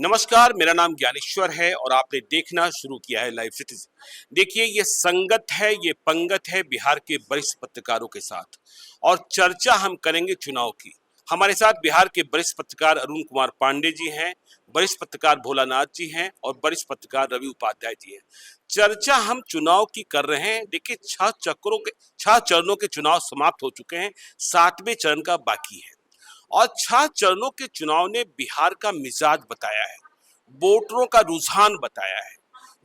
नमस्कार, मेरा नाम ज्ञानेश्वर है और आपने देखना शुरू किया है लाइव सिटीजन। देखिए, ये संगत है, ये पंगत है बिहार के वरिष्ठ पत्रकारों के साथ और चर्चा हम करेंगे चुनाव की। हमारे साथ बिहार के वरिष्ठ पत्रकार अरुण कुमार पांडे जी हैं, वरिष्ठ पत्रकार भोलानाथ जी हैं और वरिष्ठ पत्रकार रवि उपाध्याय जी हैं। चर्चा हम चुनाव की कर रहे हैं। देखिए, 6 चरणों के चुनाव समाप्त हो चुके हैं, 7वें चरण का बाकी है और 6 चरणों के चुनाव ने बिहार का मिजाज बताया है, वोटरों का रुझान बताया है।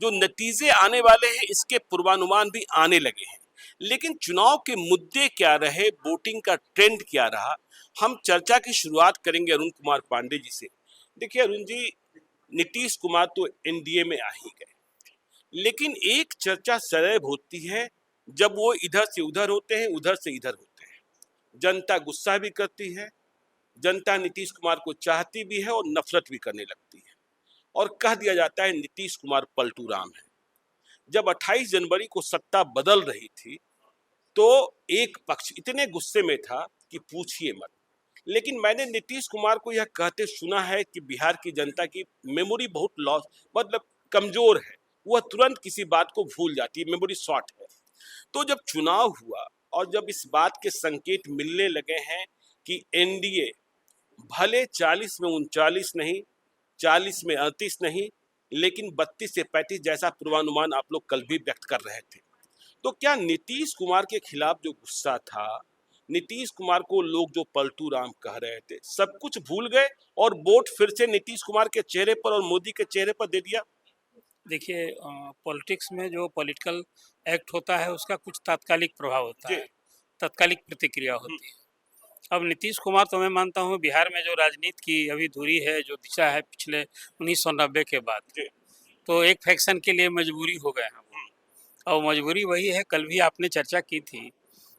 जो नतीजे आने वाले हैं इसके पूर्वानुमान भी आने लगे हैं, लेकिन चुनाव के मुद्दे क्या रहे, वोटिंग का ट्रेंड क्या रहा, हम चर्चा की शुरुआत करेंगे अरुण कुमार पांडे जी से। देखिए अरुण जी, नीतीश कुमार तो एनडीए में आ ही गए, लेकिन एक चर्चा सदैव होती है, जब वो इधर से उधर होते हैं, उधर से इधर होते हैं, जनता गुस्सा भी करती है, जनता नीतीश कुमार को चाहती भी है और नफरत भी करने लगती है और कह दिया जाता है नीतीश कुमार पलटू राम है। जब 28 जनवरी को सत्ता बदल रही थी तो एक पक्ष इतने गुस्से में था कि पूछिए मत, लेकिन मैंने नीतीश कुमार को यह कहते सुना है कि बिहार की जनता की मेमोरी बहुत लॉस मतलब कमजोर है, वह तुरंत किसी बात को भूल जाती है, मेमोरी शॉर्ट है। तो जब चुनाव हुआ और जब इस बात के संकेत मिलने लगे हैं कि एनडीए भले 40 में 39 नहीं, 40 में 38 नहीं, लेकिन 32 से 35 जैसा पूर्वानुमान आप लोग कल भी व्यक्त कर रहे थे। तो क्या नीतीश कुमार के खिलाफ जो गुस्सा था, नीतीश कुमार को लोग जो पलटू राम कह रहे थे, सब कुछ भूल गए और वोट फिर से नीतीश कुमार के चेहरे पर और मोदी के चेहरे पर दे दिया? देखिए, पॉलिटिक्स में जो पॉलिटिकल एक्ट होता है उसका कुछ तात्कालिक प्रभाव होता है, तात्कालिक प्रतिक्रिया होती है। अब नीतीश कुमार तो मैं मानता हूँ बिहार में जो राजनीति की अभी धुरी है, जो दिशा है पिछले 1990 के बाद, तो एक फैक्शन के लिए मजबूरी हो गए हैं वो। और मजबूरी वही है, कल भी आपने चर्चा की थी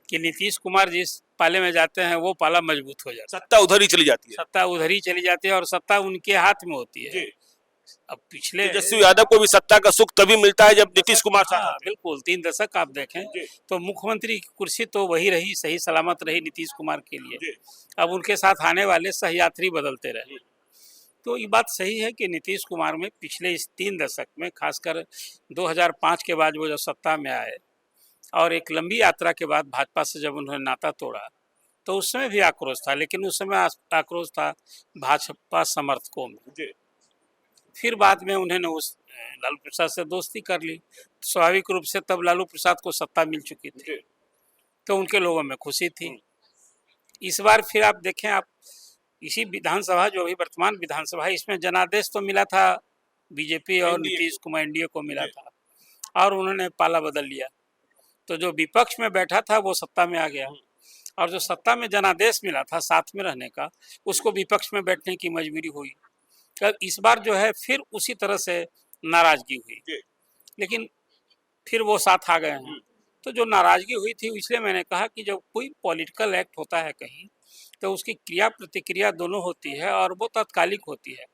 कि नीतीश कुमार जिस पाले में जाते हैं वो पाला मजबूत हो जाता है, सत्ता उधर ही चली जाती है। सत्ता उधर ही चली जाती है और सत्ता उनके हाथ में होती है। अब पिछले तेजस्वी यादव को भी सत्ता का सुख तभी मिलता है जब नीतीश कुमार साथ आते हैं। बिल्कुल 3 दशक आप देखें तो मुख्यमंत्री की कुर्सी तो वही रही, सही सलामत रही नीतीश कुमार के लिए। अब उनके साथ आने वाले सहयात्री बदलते रहे, तो ये बात सही है कि नीतीश कुमार में पिछले इस 3 दशक में, खासकर 2005 के बाद वो जब सत्ता में आए और एक लंबी यात्रा के बाद भाजपा से जब उन्होंने नाता तोड़ा, तो उस समय भी आक्रोश था, लेकिन उस समय आक्रोश था भाजपा समर्थकों में। फिर बाद में उन्होंने उस लालू प्रसाद से दोस्ती कर ली, स्वाभाविक रूप से तब लालू प्रसाद को सत्ता मिल चुकी थी, तो उनके लोगों में खुशी थी। इस बार फिर आप देखें, आप इसी विधानसभा, जो अभी वर्तमान विधानसभा है, इसमें जनादेश तो मिला था बीजेपी और नीतीश कुमार एनडीए को मिला था और उन्होंने पाला बदल लिया, तो जो विपक्ष में बैठा था वो सत्ता में आ गया और जो सत्ता में जनादेश मिला था साथ में रहने का, उसको विपक्ष में बैठने की मजबूरी हुई। इस बार जो है फिर उसी तरह से नाराजगी हुई, लेकिन फिर वो साथ आ गए हैं। तो जो नाराजगी हुई थी, इसलिए मैंने कहा कि जब कोई पॉलिटिकल एक्ट होता है कहीं, तो उसकी क्रिया प्रतिक्रिया दोनों होती है और वो तात्कालिक होती है।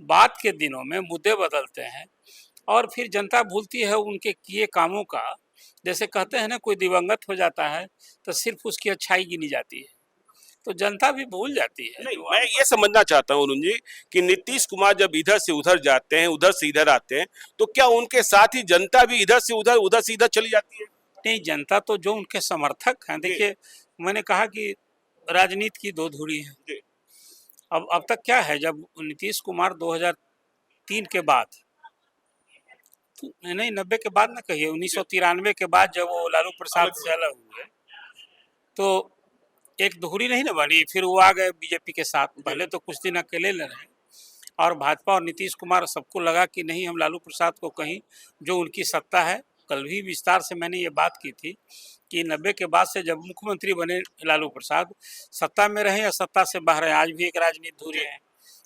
बाद के दिनों में मुद्दे बदलते हैं और फिर जनता भूलती है उनके किए कामों का। जैसे कहते हैं ना, कोई दिवंगत हो जाता है तो सिर्फ उसकी अच्छाई गिनी जाती है, तो जनता भी भूल जाती है। नहीं, मैं ये समझना चाहता हूँ अरुण जी कि नीतीश कुमार जब इधर से उधर जाते हैं, उधर से इधर आते हैं, तो क्या उनके साथ ही जनता भी इधर से उधर चली जाती है? नहीं, जनता तो जो उनके समर्थक हैं, देखिए मैंने कहा कि राजनीति की दो धुरी है। अब तक क्या है, जब नीतीश कुमार 2003 के बाद, नहीं 90 के बाद ना कहिए, 1993 के बाद जब वो लालू प्रसाद से अलग हुए, तो एक धुरी नहीं ना बनी, फिर वो आ गए बीजेपी के साथ। पहले तो कुछ दिन अकेले लड़े और भाजपा और नीतीश कुमार, सबको लगा कि नहीं, हम लालू प्रसाद को कहीं जो उनकी सत्ता है, कल भी विस्तार से मैंने ये बात की थी कि 90 के बाद से जब मुख्यमंत्री बने लालू प्रसाद, सत्ता में रहे या सत्ता से बाहर रहे, आज भी एक राजनीति धुरी है।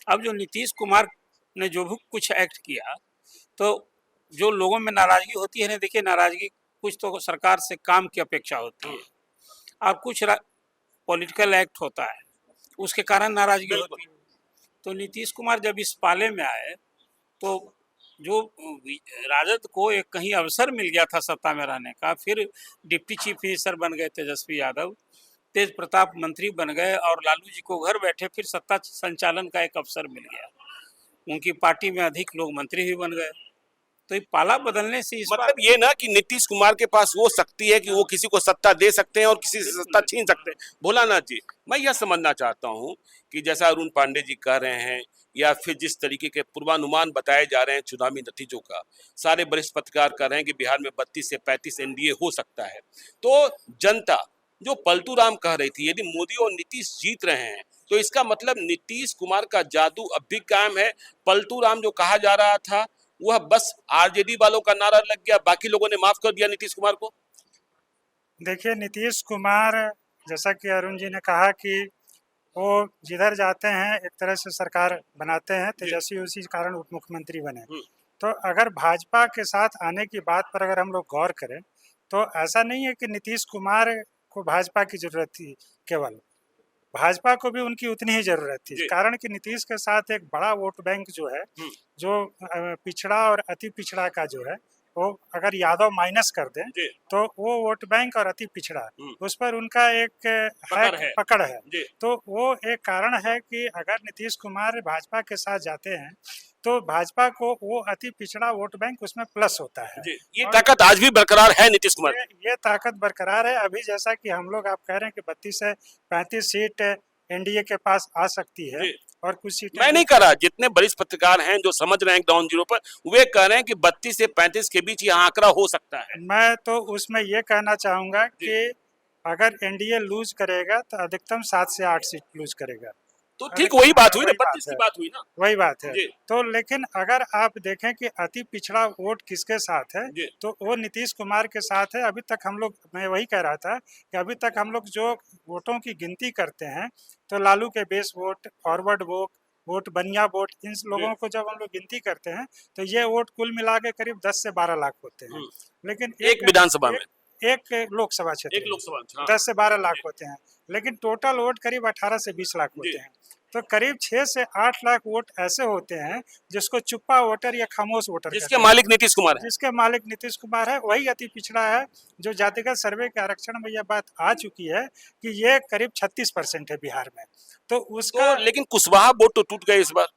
अब जो नीतीश कुमार ने जो भी कुछ एक्ट किया, तो जो लोगों में नाराजगी होती है ना, देखिए नाराजगी कुछ तो सरकार से काम की अपेक्षा होती है और कुछ पॉलिटिकल एक्ट होता है, उसके कारण नाराजगी होती है। तो नीतीश कुमार जब इस पाले में आए, तो जो राजद को एक कहीं अवसर मिल गया था सत्ता में रहने का, फिर डिप्टी चीफ मिनिस्टर बन गए तेजस्वी यादव, तेज प्रताप मंत्री बन गए और लालू जी को घर बैठे फिर सत्ता संचालन का एक अवसर मिल गया। उनकी पार्टी में अधिक लोग मंत्री भी बन गए। तो ये पाला बदलने से इस बार मतलब ये ना कि नीतीश कुमार के पास वो शक्ति है कि वो किसी को सत्ता दे सकते हैं और किसी से सत्ता छीन सकते हैं। भोलानाथ जी, मैं यह समझना चाहता हूँ कि जैसा अरुण पांडे जी कह रहे हैं या फिर जिस तरीके के पूर्वानुमान बताए जा रहे हैं चुनावी नतीजों का, सारे वरिष्ठ पत्रकार कह रहे हैं कि बिहार में 32 से 35 एनडीए हो सकता है। तो जनता जो पलटू राम कह रही थी, यदि मोदी और नीतीश जीत रहे हैं तो इसका मतलब नीतीश कुमार का जादू अब भी कायम है। पलटू राम जो कहा जा रहा था वह बस आरजेडी वालों का नारा लग गया, बाकी लोगों ने माफ कर दिया नीतीश कुमार को। देखिए, नीतीश कुमार, जैसा कि अरुण जी ने कहा कि वो जिधर जाते हैं एक तरह से सरकार बनाते हैं, तेजस्वी उसी कारण उप मुख्यमंत्री बने। तो अगर भाजपा के साथ आने की बात पर अगर हम लोग गौर करें तो ऐसा नहीं है कि नीतीश कुमार को भाजपा की जरूरत थी, केवल भाजपा को भी उनकी उतनी ही जरूरत थी। कारण कि नीतीश के साथ एक बड़ा वोट बैंक जो है, जो पिछड़ा और अति पिछड़ा का जो है, वो अगर यादव माइनस कर दें तो वो वोट बैंक और अति पिछड़ा उस पर उनका एक पकड़ है। तो वो एक कारण है कि अगर नीतीश कुमार भाजपा के साथ जाते हैं तो भाजपा को वो अति पिछड़ा वोट बैंक उसमें प्लस होता है। ये ताकत आज भी बरकरार है नीतीश कुमार, ये ताकत बरकरार है। अभी जैसा कि हम लोग आप कह रहे हैं कि 32 से 35 सीट एनडीए के पास आ सकती है और कुछ सीटें मैं नहीं कह रहा, जितने वरिष्ठ पत्रकार हैं जो समझ रहे हैं ग्राउंड जीरो पर, वे कह रहे हैं कि 32 से 35 के बीच यह आंकड़ा हो सकता है। मैं तो उसमें ये कहना चाहूंगा कि अगर एनडीए लूज करेगा तो अधिकतम 7 से 8 सीट लूज करेगा। तो ठीक वही बात हुई ना, 32 की बात हुई ना, वही बात है। तो लेकिन अगर आप देखें कि अति पिछड़ा वोट किसके साथ है तो वो नीतीश कुमार के साथ है। अभी तक हम लोग, मैं वही कह रहा था कि अभी तक हम लोग जो वोटों की गिनती करते हैं तो लालू के बेस वोट, फॉरवर्ड वोट, बनिया वोट, इन लोगों को जब हम लोग गिनती करते हैं तो ये वोट कुल मिला के करीब 10 से 12 लाख होते हैं। लेकिन एक विधानसभा में, एक लोकसभा क्षेत्र 10 से 12 लाख होते हैं, लेकिन टोटल वोट करीब 18 से 20 लाख होते हैं। तो करीब 6 से 8 लाख वोट ऐसे होते हैं जिसको चुप्पा वोटर या खामोश वोटर, जिसके मालिक नीतीश कुमार है, जिसके मालिक नीतीश कुमार है, वही अति पिछड़ा है। जो जातिगत सर्वे के आरक्षण में यह बात आ चुकी है कि ये करीब 36% है बिहार में। तो उसका लेकिन कुशवाहा वोट तो टूट गए इस बार।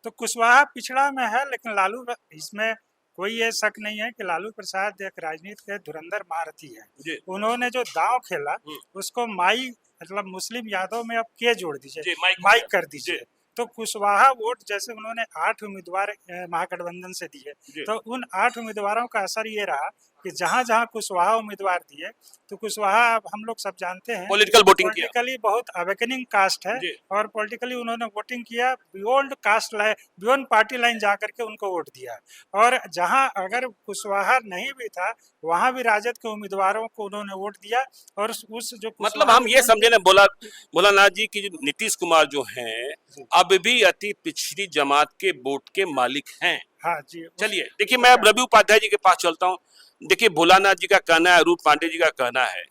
तो कुशवाहा पिछड़ा में है, लेकिन लालू, इसमें कोई ये शक नहीं है कि लालू प्रसाद एक राजनीति के धुरंधर महारथी है। उन्होंने जो दांव खेला उसको माई, मतलब मुस्लिम यादव में अब के जोड़ दीजिए, माइक कर दीजिए। तो कुशवाहा वोट जैसे उन्होंने 8 उम्मीदवार महागठबंधन से दिए, तो उन 8 उम्मीदवारों का असर ये रहा कि जहां जहां कुशवाहा उम्मीदवार दिए तो कुशवाहा, हम लोग सब जानते हैं, पॉलिटिकल वोटिंग किया, पॉलिटिकली बहुत अवेकनिंग कास्ट है और पॉलिटिकली उन्होंने वोटिंग किया, beyond caste line, beyond party line जा करके उनको वोट दिया। और जहां अगर कुशवाहा नहीं भी था वहां भी राजद के उम्मीदवारों को उन्होंने वोट दिया। और उस जो मतलब हम ये समझे ना भोलानाथ जी की नीतीश कुमार जो हैं अब भी अति पिछड़ी जमात के वोट के मालिक हैं। हाँ जी। चलिए देखिए, मैं अब रवि उपाध्याय जी के पास चलता हूँ। देखिए, भोलानाथ जी का कहना है, अरूप पांडे जी का कहना है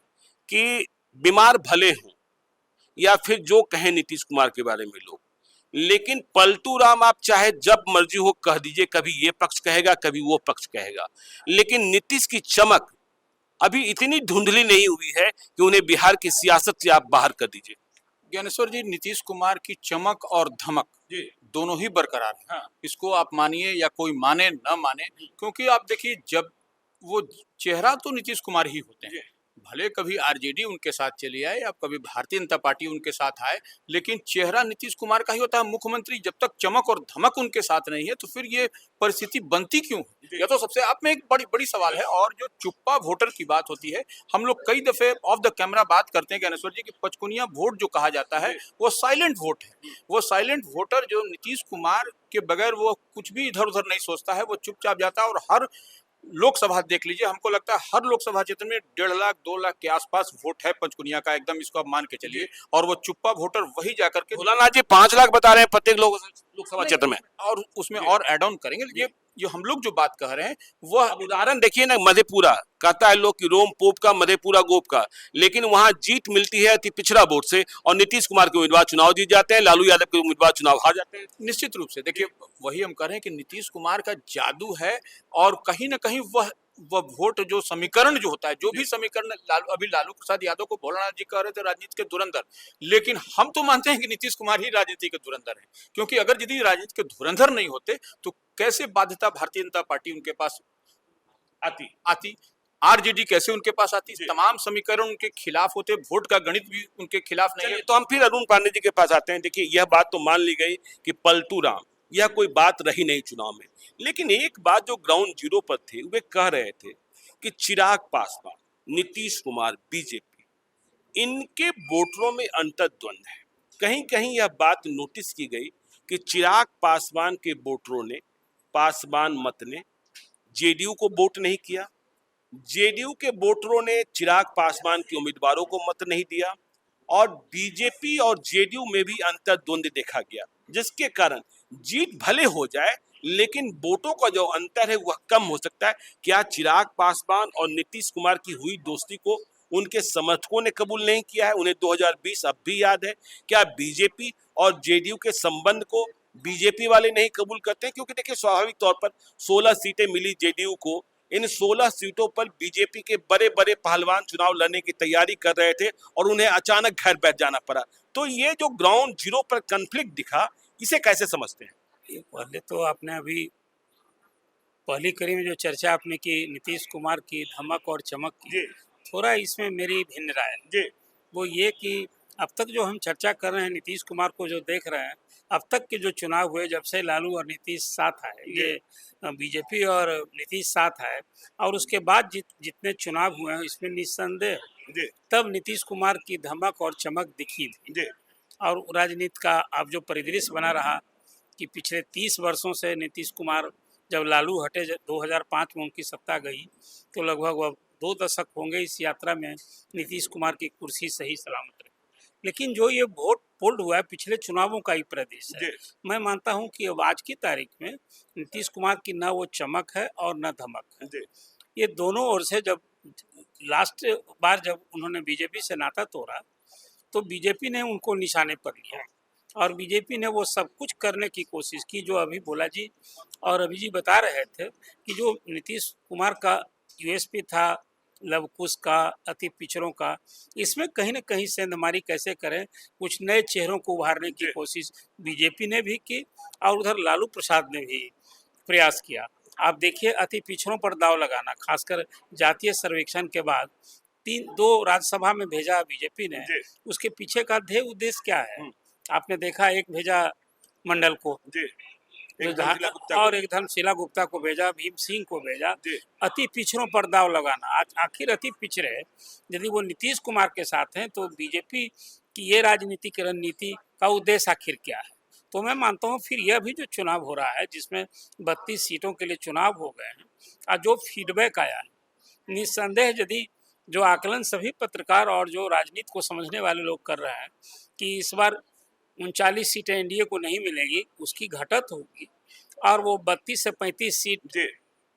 कि बीमार भले हों या फिर जो कहें नीतीश कुमार के बारे में लोग, लेकिन पलटू राम आप चाहे जब मर्जी हो कह दीजिए, कभी ये पक्ष कहेगा कभी वो पक्ष कहेगा, लेकिन नीतीश की चमक अभी इतनी धुंधली नहीं हुई है कि उन्हें बिहार की सियासत से आप बाहर कर दीजिए। ज्ञानेश्वर जी, नीतीश कुमार की चमक और धमक दोनों ही बरकरार है। इसको आप मानिए या कोई माने न माने, क्योंकि आप देखिए, जब वो चेहरा तो नीतीश कुमार ही होते हैं, भले कभी आरजेडी उनके साथ चली आए या कभी भारतीय जनता पार्टी उनके साथ आए, लेकिन चेहरा नीतीश कुमार का ही होता है। मुख्यमंत्री जब तक चमक और धमक उनके साथ नहीं है तो फिर ये परिस्थिति बनती क्यों है? यह तो सबसे आप में एक बड़ी सवाल है। और जो चुप्पा वोटर की बात होती है, हम लोग कई दफे ऑफ द कैमरा बात करते हैं ज्ञानेश्वर जी की, पचकुनिया वोट जो कहा जाता है वो साइलेंट वोट है। वो साइलेंट वोटर जो नीतीश कुमार के बगैर वो कुछ भी इधर उधर नहीं सोचता है, वो चुपचाप जाता है। और हर लोकसभा देख लीजिए, हमको लगता है हर लोकसभा क्षेत्र में 1.5 लाख 2 लाख के आसपास वोट है पंचकुनिया का, एकदम इसको आप मान के चलिए। और वो चुप्पा वोटर वही जाकर के, भोलानाथ जी 5 लाख बता रहे हैं प्रत्येक लोकसभा क्षेत्र में, और उसमें और एड ऑन करेंगे। ये जो हम लोग जो बात कह रहे हैं वह उदाहरण देखिए ना, मधेपुरा कहता है लोग कि रोम पोप का, मधेपुरा गोप का, लेकिन वहां जीत मिलती है अति पिछड़ा वोट से और नीतीश कुमार के उम्मीदवार चुनाव जीत जाते हैं, लालू यादव के उम्मीदवार चुनाव हार जाते हैं। निश्चित रूप से देखिए, वही हम कह रहे हैं कि नीतीश कुमार का जादू है और कहीं ना कहीं वह वह वोट जो समीकरण जो होता है, जो भी समीकरण अभी लालू प्रसाद यादव को भोलानाथ जी कह रहे थे राजनीति के धुरंधर, लेकिन हम तो मानते हैं कि नीतीश कुमार ही राजनीति के धुरंधर हैं, क्योंकि अगर यदि राजनीति के धुरंधर नहीं होते तो कैसे बाध्यता भारतीय जनता पार्टी उनके पास आती आरजेडी कैसे उनके पास आती, तमाम समीकरण उनके खिलाफ होते, वोट का गणित भी उनके खिलाफ नहीं है। तो हम फिर अरुण पांडे जी के पास आते हैं। देखिए, यह बात तो मान ली गई कि पलटू राम, यह कोई बात रही नहीं चुनाव में, लेकिन एक बात जो ग्राउंड जीरो पर थे वे कह रहे थे कि चिराग पासवान, नीतीश कुमार, बीजेपी, इनके वोटरों में अंतर्द्वंद है। कहीं कहीं यह बात नोटिस की गई कि चिराग पासवान के वोटरों ने, पासवान मत ने जेडीयू को वोट नहीं किया, जेडीयू के वोटरों ने चिराग पासवान के उम्मीदवारों को मत नहीं दिया, और बीजेपी और जेडीयू में भी अंतर्द्वंद देखा गया, जिसके कारण जीत भले हो जाए लेकिन वोटों का जो अंतर है वह कम हो सकता है। क्या चिराग पासवान और नीतीश कुमार की हुई दोस्ती को उनके समर्थकों ने कबूल नहीं किया है? उन्हें 2020 अब भी याद है। क्या बीजेपी और जेडीयू के संबंध को बीजेपी वाले नहीं कबूल करते? क्योंकि देखिए, स्वाभाविक तौर पर 16 सीटें मिली जेडीयू को, इन 16 सीटों पर बीजेपी के बड़े बड़े पहलवान चुनाव लड़ने की तैयारी कर रहे थे और उन्हें अचानक घर बैठ जाना पड़ा। तो ये जो ग्राउंड जीरो पर कॉन्फ्लिक्ट दिखा, इसे कैसे समझते हैं? ये पहले तो आपने अभी पहली कड़ी में जो चर्चा आपने की नीतीश कुमार की धमक और चमक की, थोड़ा इसमें मेरी भिन्न राय है। वो ये कि अब तक जो हम चर्चा कर रहे हैं नीतीश कुमार को जो देख रहे हैं, अब तक के जो चुनाव हुए जब से लालू और नीतीश साथ आए, ये बीजेपी और नीतीश साथ आए, और उसके बाद जितने चुनाव हुए हैं इसमें निस्संदेह तब नीतीश कुमार की धमक और चमक दिखी थी। और राजनीति का अब जो परिदृश्य बना रहा कि पिछले 30 वर्षों से नीतीश कुमार, जब लालू हटे 2005 में उनकी सत्ता गई, तो लगभग अब 2 दशक होंगे इस यात्रा में नीतीश कुमार की कुर्सी सही सलामत रही। लेकिन जो ये वोट पोल्ड हुआ है पिछले चुनावों का ही परिदृश्य है। मैं मानता हूं कि अब आज की तारीख में नीतीश कुमार की न वो चमक है और न धमक है। ये दोनों ओर से, जब लास्ट बार जब उन्होंने बीजेपी से नाता तोड़ा तो बीजेपी ने उनको निशाने पर लिया, और बीजेपी ने वो सब कुछ करने की कोशिश की जो अभी भोला जी और अभी जी बता रहे थे कि जो नीतीश कुमार का यूएसपी था, लवकुश का, अति पिछड़ों का, इसमें कहीं ना कहीं सेंधमारी कैसे करें, कुछ नए चेहरों को उभारने की कोशिश बीजेपी ने भी की, और उधर लालू प्रसाद ने भी प्रयास किया। आप देखिए, अति पिछड़ों पर दाव लगाना, खासकर जातीय सर्वेक्षण के बाद 2 राज्यसभा में भेजा बीजेपी ने, उसके पीछे का ध्येय उद्देश्य क्या है? आपने देखा, एक भेजा मंडल को और एक धर्मशिला गुप्ता को भेजा, भीम सिंह को भेजा, अति पिछड़ों पर दाव लगाना। आज आखिर अति पिछड़े यदि वो नीतीश कुमार के साथ हैं तो बीजेपी की ये राजनीतिक रणनीति का उद्देश्य आखिर क्या है? तो मैं मानता हूँ फिर यह भी जो चुनाव हो रहा है, जिसमें 32 सीटों के लिए चुनाव हो गए हैं, और जो फीडबैक आया है, निस्संदेह यदि जो आकलन सभी पत्रकार और जो राजनीति को समझने वाले लोग कर रहे हैं कि इस बार 39 सीटें एनडीए को नहीं मिलेगी, उसकी घटत होगी, और वो 32 से 35 सीट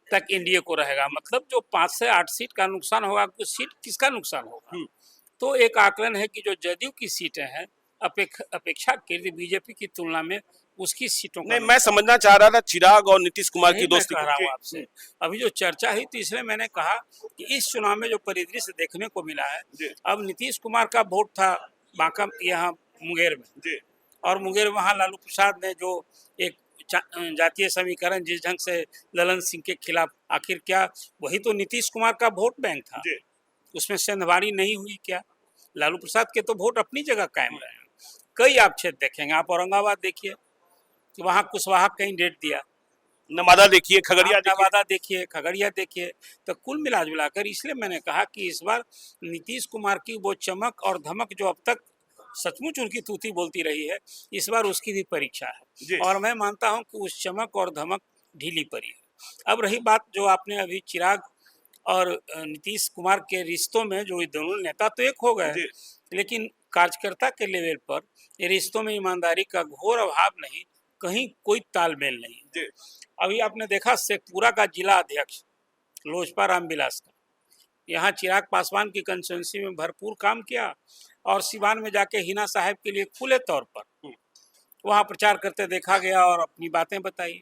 तक एनडीए को रहेगा। मतलब जो 5 से 8 सीट का नुकसान होगा, कुछ सीट किसका नुकसान होगा? तो एक आकलन है कि जो जदयू की सीटें हैं अपेक्षाकृत बीजेपी की तुलना में उसकी सीटों का, नहीं, मैं समझना चाह रहा था चिराग और नीतीश कुमार की दोस्ती कह रहा हूँ आपसे। अभी जो चर्चा हुई, तो इसलिए मैंने कहा कि इस चुनाव में जो परिदृश्य देखने को मिला है, अब नीतीश कुमार का वोट था बांका, यहाँ मुंगेर में, और मुंगेर वहाँ लालू प्रसाद ने जो एक जातीय समीकरण जिस ढंग से ललन सिंह के खिलाफ, आखिर क्या वही तो नीतीश कुमार का वोट बैंक था? उसमें सेंधमारी नहीं हुई क्या? लालू प्रसाद के तो वोट अपनी जगह कायम रहे। कई आप क्षेत्र देखेंगे, आप औरंगाबाद देखिए कि वहाँ कुशवाहा कैंडिडेट दिया, नवादा देखिए, खगड़िया देखिए। तो कुल मिला जुलाकर इसलिए मैंने कहा कि इस बार नीतीश कुमार की वो चमक और धमक जो अब तक सचमुच उनकी तूती बोलती रही है, इस बार उसकी भी परीक्षा है, और मैं मानता हूं कि उस चमक और धमक ढीली पड़ी है। अब रही बात जो आपने अभी चिराग और नीतीश कुमार के रिश्तों में, जो दोनों नेता तो एक हो गए, लेकिन कार्यकर्ता के लेवल पर ये रिश्तों में ईमानदारी का घोर अभाव नहीं, कहीं कोई तालमेल नहीं। अभी आपने देखा शेखपुरा का जिला अध्यक्ष लोजपा रामविलास का, यहाँ चिराग पासवान की कंस्टिट्यूंसी में भरपूर काम किया, और सिवान में जाके हिना साहब के लिए खुले तौर पर वहाँ प्रचार करते देखा गया और अपनी बातें बताई।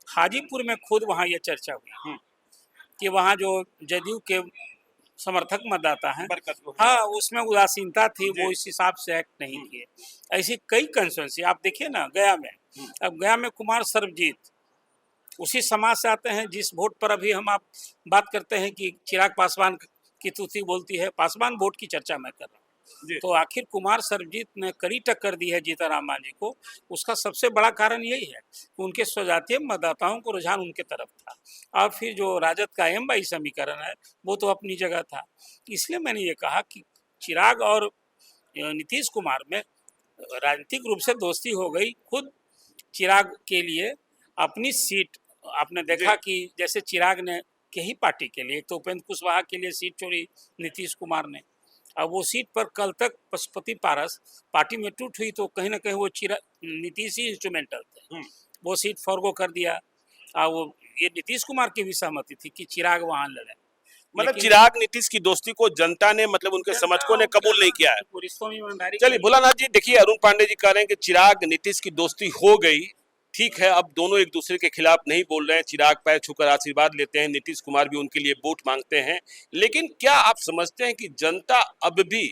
हाजीपुर में खुद वहाँ ये चर्चा हुई कि वहाँ जो जदयू के समर्थक मतदाता हैं, हाँ, उसमें उदासीनता थी, वो इस हिसाब से एक्ट नहीं किए। ऐसी कई कंस्टिट्यूंसी आप देखिए ना गया में, अब गया में कुमार सर्वजीत उसी समाज से आते हैं जिस वोट पर अभी हम आप बात करते हैं कि चिराग पासवान की तूती बोलती है, पासवान वोट की चर्चा मैं कर रहा हूँ। तो आखिर कुमार सर्वजीत ने कड़ी टक्कर दी है जीतनराम मांझी को। उसका सबसे बड़ा कारण यही है कि उनके स्वजातीय मतदाताओं को रुझान उनके तरफ था, और फिर जो राजद का एम-22 समीकरण है वो तो अपनी जगह था। इसलिए मैंने ये कहा कि चिराग और नीतीश कुमार में राजनीतिक रूप से दोस्ती हो गई। खुद चिराग के लिए अपनी सीट, आपने देखा कि जैसे चिराग ने के ही पार्टी के लिए, एक तो उपेंद्र कुशवाहा के लिए सीट छोड़ी नीतीश कुमार ने, अब वो सीट पर कल तक पशुपति पारस पार्टी में टूट हुई तो कहीं ना कहीं वो नीतीश ही इंस्ट्रूमेंटल थे, वो सीट फॉरगो कर दिया। और वो ये नीतीश कुमार की भी सहमति थी कि चिराग वहां लड़े। मतलब चिराग नीतीश की दोस्ती को जनता ने, मतलब उनके समर्थकों ने कबूल नहीं किया है। रिश्तों में ईमानदारी। चलिए भोलानाथ जी, देखिए अरुण पांडे जी कह रहे हैं कि चिराग नीतीश की दोस्ती हो गई, ठीक है, अब दोनों एक दूसरे के खिलाफ नहीं बोल रहे हैं। चिराग पैर छूकर आशीर्वाद लेते हैं, नीतीश कुमार भी उनके लिए वोट मांगते हैं। लेकिन क्या आप समझते हैं कि जनता अब भी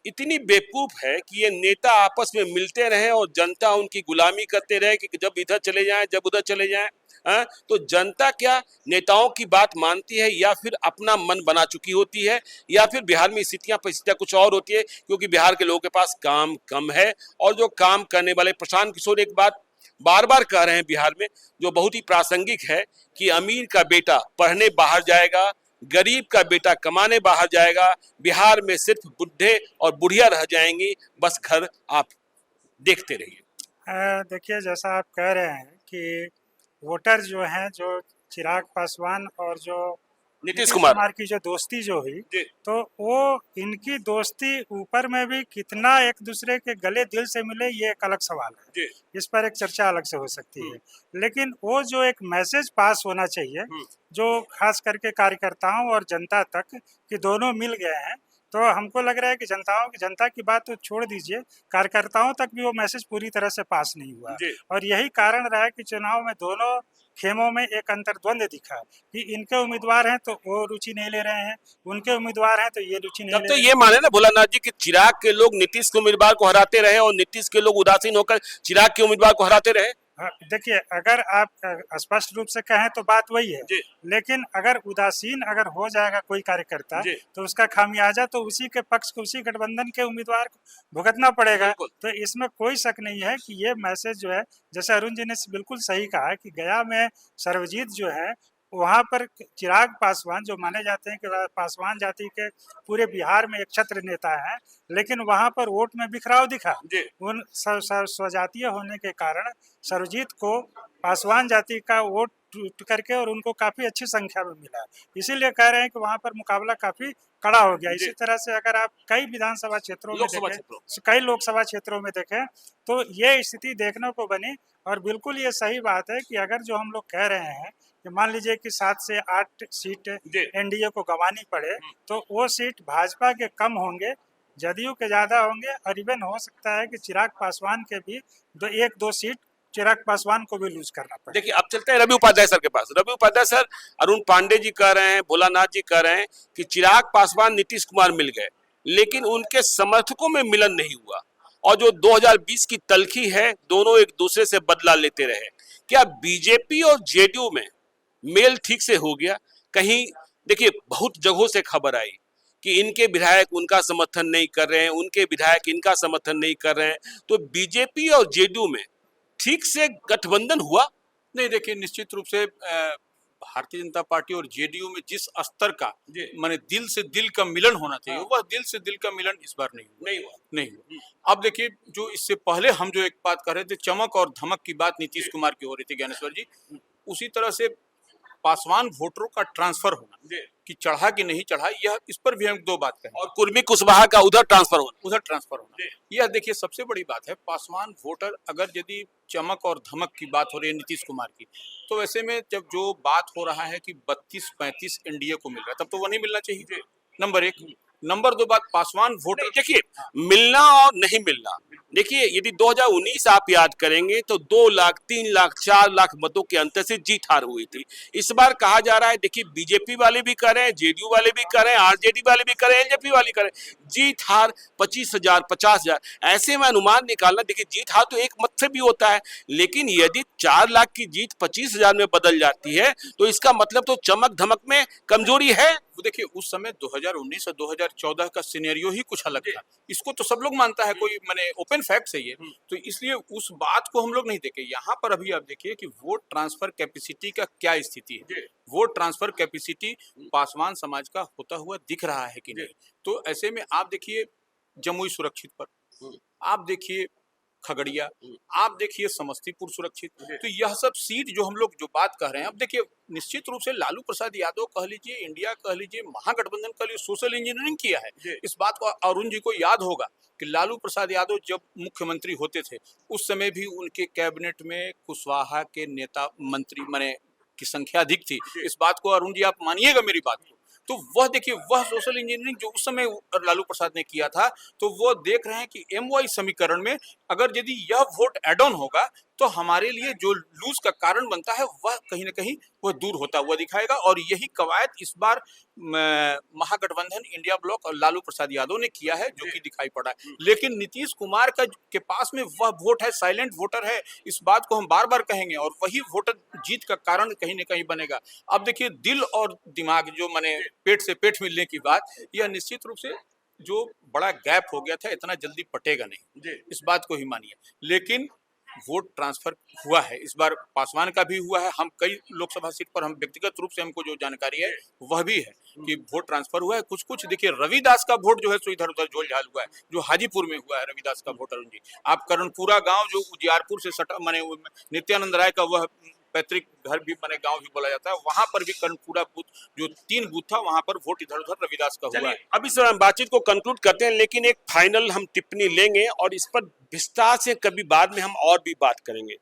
इतनी बेवकूफ है कि ये नेता आपस में मिलते रहे और जनता उनकी गुलामी करते रहे कि जब इधर चले जाएं, जब उधर चले जाएं? तो जनता क्या नेताओं की बात मानती है, या फिर अपना मन बना चुकी होती है, या फिर बिहार में स्थितियां परिस्थितियां कुछ और होती है? क्योंकि बिहार के लोगों के पास काम कम है, और जो काम करने वाले, प्रशांत किशोर एक बात बार बार कह रहे हैं बिहार में जो बहुत ही प्रासंगिक है कि अमीर का बेटा पढ़ने बाहर जाएगा, गरीब का बेटा कमाने बाहर जाएगा, बिहार में सिर्फ बुढ़े और बुढ़िया रह जाएंगी, बस घर आप देखते रहिए। देखिए, जैसा आप कह रहे हैं कि वोटर जो हैं, जो चिराग पासवान और जो नीतीश कुमार की जो दोस्ती जो हुई, तो वो इनकी दोस्ती ऊपर में भी कितना एक दूसरे के गले दिल से मिले, ये एक अलग सवाल है। इस पर एक चर्चा अलग से हो सकती है। लेकिन वो जो एक मैसेज पास होना चाहिए, जो खास करके कार्यकर्ताओं और जनता तक कि दोनों मिल गए हैं, तो हमको लग रहा है कि जनता की बात तो छोड़ दीजिए, कार्यकर्ताओं तक भी वो मैसेज पूरी तरह से पास नहीं हुआ। और यही कारण रहा है कि चुनाव में दोनों खेमों में एक अंतर्द्वंद दिखा कि इनके उम्मीदवार हैं तो वो रुचि नहीं ले रहे हैं, उनके उम्मीदवार हैं तो ये रुचि नहीं ले रहे हैं। ये माने ना भोलानाथ जी कि चिराग के लोग नीतीश के उम्मीदवार को हराते रहे और नीतीश के लोग उदासीन होकर चिराग के उम्मीदवार को हराते रहे। देखिए, अगर आप स्पष्ट रूप से कहें तो बात वही है, लेकिन अगर उदासीन अगर हो जाएगा कोई कार्यकर्ता तो उसका खामियाजा तो उसी के पक्ष को, उसी गठबंधन के उम्मीदवार को भुगतना पड़ेगा। तो इसमें कोई शक नहीं है कि ये मैसेज जो है, जैसे अरुण जी ने बिल्कुल सही कहा कि गया में सर्वजीत जो है, वहाँ पर चिराग पासवान जो माने जाते हैं कि पासवान जाति के पूरे बिहार में एक छत्र नेता है, लेकिन वहाँ पर वोट में बिखराव दिखा। उन स्वजातीय होने के कारण सर्वजीत को पासवान जाति का वोट टूट करके और उनको काफी अच्छी संख्या में मिला, इसीलिए कह रहे हैं कि वहाँ पर मुकाबला काफी कड़ा हो गया। इसी तरह से अगर आप कई विधानसभा क्षेत्रों में देखें, कई लोकसभा क्षेत्रों में देखें, तो ये स्थिति देखने को बनी। और बिल्कुल ये सही बात है कि अगर जो हम लोग कह रहे हैं कि मान लीजिए कि 7 से 8 सीट एनडीए को गंवानी पड़े, तो वो सीट भाजपा के कम होंगे, जदयू के ज्यादा होंगे, और इवन हो सकता है कि चिराग पासवान के भी 1-2 सीट चिराग पासवान को भी लूज करना पड़े। देखिए, अब चलते हैं रवि उपाध्याय सर के पास। रवि उपाध्याय सर, अरुण पांडे जी कह रहे हैं, भोलानाथ जी कह रहे हैं कि चिराग पासवान नीतीश कुमार मिल गए, लेकिन उनके समर्थकों में मिलन नहीं हुआ, और जो 2020 की तलखी है, दोनों एक दूसरे से बदला लेते रहे। क्या बीजेपी और जेडीयू में मेल ठीक से हो गया? कहीं देखिए, बहुत जगहों से खबर आई कि इनके विधायक उनका समर्थन नहीं कर रहे हैं, उनके विधायक इनका समर्थन नहीं कर रहे हैं, तो बीजेपी और जेडीयू में ठीक से गठबंधन हुआ नहीं? देखिए, निश्चित रूप से भारतीय जनता पार्टी और जेडीयू में जिस स्तर का माने दिल से दिल का मिलन होना चाहिए, वह दिल से दिल का मिलन इस बार नहीं हुआ। अब देखिए, जो इससे पहले हम जो एक बात कर रहे थे, चमक और धमक की बात नीतीश कुमार की हो रही थी ज्ञानेश्वर जी, उसी तरह से पासवान वोटरों का ट्रांसफर होना कि चढ़ा कि नहीं चढ़ा, यह इस पर भी हम 2 बात कहें। और कुर्मी कुशवाहा का उधर ट्रांसफर होना, यह देखिए सबसे बड़ी बात है। पासवान वोटर, अगर यदि चमक और धमक की बात हो रही है नीतीश कुमार की, तो ऐसे में जब जो बात हो रहा है कि 32-35 एनडीए को मिल रहा है, तब तो वो नहीं मिलना चाहिए, नंबर 1। नंबर 2 बात, पासवान वोटर, देखिए मिलना और नहीं मिलना देखिए यदि 2019 आप याद करेंगे तो 2 लाख 3 लाख 4 लाख मतों के अंतर से जीत हार हुई थी। इस बार कहा जा रहा है, देखिए बीजेपी वाले भी कर रहे हैं, जेडीयू वाले भी कर रहे हैं, आरजेडी वाले भी कर रहे हैं, एलजेपी वाले कर रहे हैं, जीत हार 25,000 50,000 ऐसे में अनुमान निकालना। देखिए जीत हार तो एक मत से भी होता है, लेकिन यदि 4 लाख की जीत 25,000 में बदल जाती है तो इसका मतलब तो चमक धमक में कमजोरी है। वो देखिए उस समय 2019 और 2014 का सिनेरियो ही कुछ अलग था। इसको तो सब लोग मानता है, कोई माने ओपन फैक्ट है ये। तो इसलिए उस बात को हम लोग नहीं देखे। यहाँ पर अभी आप देखिए कि वोट ट्रांसफर कैपेसिटी का क्या स्थिति है। वोट ट्रांसफर कैपेसिटी पासवान समाज का होता हुआ दिख रहा है कि नहीं। तो ऐसे में आप देखिए जमुई सुरक्षित पर, आप देखिए खगड़िया, आप देखिए समस्तीपुर सुरक्षित। तो यह सब सीट जो हम लोग जो बात कह रहे हैं, अब देखिए निश्चित रूप से लालू प्रसाद यादव कह लीजिए, इंडिया कह लीजिए, महागठबंधन कह लीजिए, सोशल इंजीनियरिंग किया है। इस बात को अरुण जी को याद होगा कि लालू प्रसाद यादव जब मुख्यमंत्री होते थे उस समय भी उनके कैबिनेट में कुशवाहा के नेता मंत्री माने की संख्या अधिक थी। इस बात को अरुण जी आप मानिएगा मेरी बात को। तो वह देखिए वह सोशल इंजीनियरिंग जो उस समय लालू प्रसाद ने किया था, तो वो देख रहे हैं कि एमवाई समीकरण में अगर यदि यह वोट एड ऑन होगा तो हमारे लिए जो लूज का कारण बनता है वह कहीं ना कहीं वह दूर होता हुआ दिखाएगा। और यही कवायद इस बार महागठबंधन, इंडिया ब्लॉक और लालू प्रसाद यादव ने किया है, जो कि दिखाई पड़ा है। लेकिन नीतीश कुमार का के पास में वह वोट है, साइलेंट वोटर है। इस बात को हम बार बार कहेंगे और वही वोटर जीत का कारण कहीं ना कहीं बनेगा। अब देखिए दिल और दिमाग जो माने पेट से पेट मिलने की बात, यह निश्चित रूप से जो बड़ा गैप हो गया था इतना जल्दी पटेगा नहीं, इस बात को ही मानिए। लेकिन वोट ट्रांसफर हुआ है, इस बार पासवान का भी हुआ है। हम कई लोकसभा सीट पर हम व्यक्तिगत रूप से हमको जो जानकारी है वह भी है कि वोट ट्रांसफर हुआ है। कुछ कुछ देखिए रविदास का वोट जो है सो इधर उधर झोल झाल हुआ है, जो हाजीपुर में हुआ है रविदास का वोट। अरुण जी आप कर्णपुरा गांव जो उजियारपुर से सटा माने नित्यानंद राय का वह पैतृक घर भी माने गांव भी बोला जाता है, वहां पर भी कर्णपुरा बूथ जो 3 बूथ था वहां पर वोट इधर उधर रविदास का हुआ है। अब इस बातचीत को कंक्लूड करते हैं, लेकिन एक फाइनल हम टिप्पणी लेंगे और इस पर विस्तार से कभी बाद में हम और भी बात करेंगे।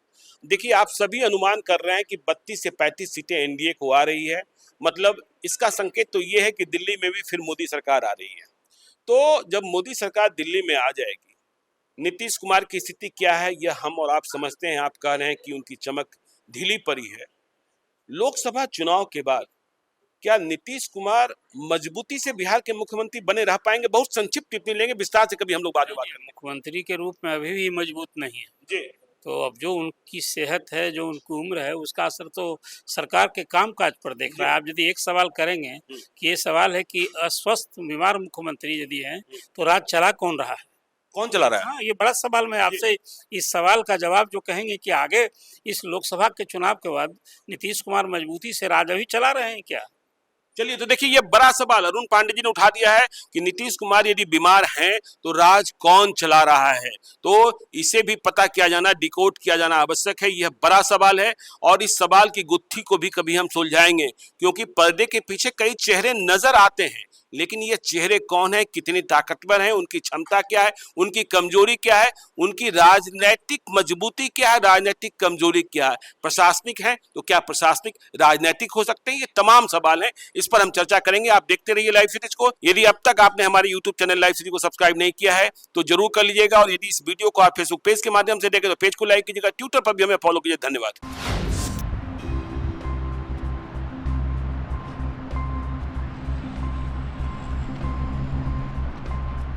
देखिए आप सभी अनुमान कर रहे हैं कि 32 से 35 सीटें एनडीए को आ रही है, मतलब इसका संकेत तो ये है कि दिल्ली में भी फिर मोदी सरकार आ रही है। तो जब मोदी सरकार दिल्ली में आ जाएगी, नीतीश कुमार की स्थिति क्या है यह हम और आप समझते हैं। आप कह रहे हैं कि उनकी चमक ढीली पड़ी है। लोकसभा चुनाव के बाद क्या नीतीश कुमार मजबूती से बिहार के मुख्यमंत्री बने रह पाएंगे? बहुत संक्षिप्त टिप्पणी लेंगे, विस्तार से कभी हम लोग बाद में बात करेंगे। मुख्यमंत्री के रूप में अभी भी मजबूत नहीं है जी। तो अब जो उनकी सेहत है, जो उनकी उम्र है, उसका असर तो सरकार के कामकाज पर देख रहा है। आप यदि एक सवाल करेंगे कि ये सवाल है कि अस्वस्थ बीमार मुख्यमंत्री यदि है तो राज चला कौन रहा है, कौन चला रहा है? हाँ ये बड़ा सवाल। मैं आपसे इस सवाल का जवाब जो कहेंगे कि आगे इस लोकसभा के चुनाव के बाद नीतीश कुमार मजबूती से राज अभी चला रहे हैं क्या? चलिए तो देखिए ये बड़ा सवाल अरुण पांडे जी ने उठा दिया है कि नीतीश कुमार यदि बीमार हैं तो राज कौन चला रहा है। तो इसे भी पता किया जाना, डिकोड किया जाना आवश्यक है। यह बड़ा सवाल है और इस सवाल की गुत्थी को भी कभी हम सुलझाएंगे, क्योंकि पर्दे के पीछे कई चेहरे नजर आते हैं, लेकिन ये चेहरे कौन है, कितने ताकतवर हैं, उनकी क्षमता क्या है, उनकी कमजोरी क्या है, उनकी राजनीतिक मजबूती क्या है, राजनीतिक कमजोरी क्या है, प्रशासनिक है तो क्या प्रशासनिक राजनीतिक हो सकते हैं, ये तमाम सवाल हैं। इस पर हम चर्चा करेंगे। आप देखते रहिए लाइव सीरीज को। यदि अब तक आपने हमारे यूट्यूब चैनल लाइव सीरीज को सब्सक्राइब नहीं किया है तो जरूर कर लीजिएगा, और यदि इस वीडियो को आप फेसबुक पेज के माध्यम से देखें तो पेज को लाइक कीजिएगा, ट्विटर पर भी हमें फॉलो कीजिए। धन्यवाद।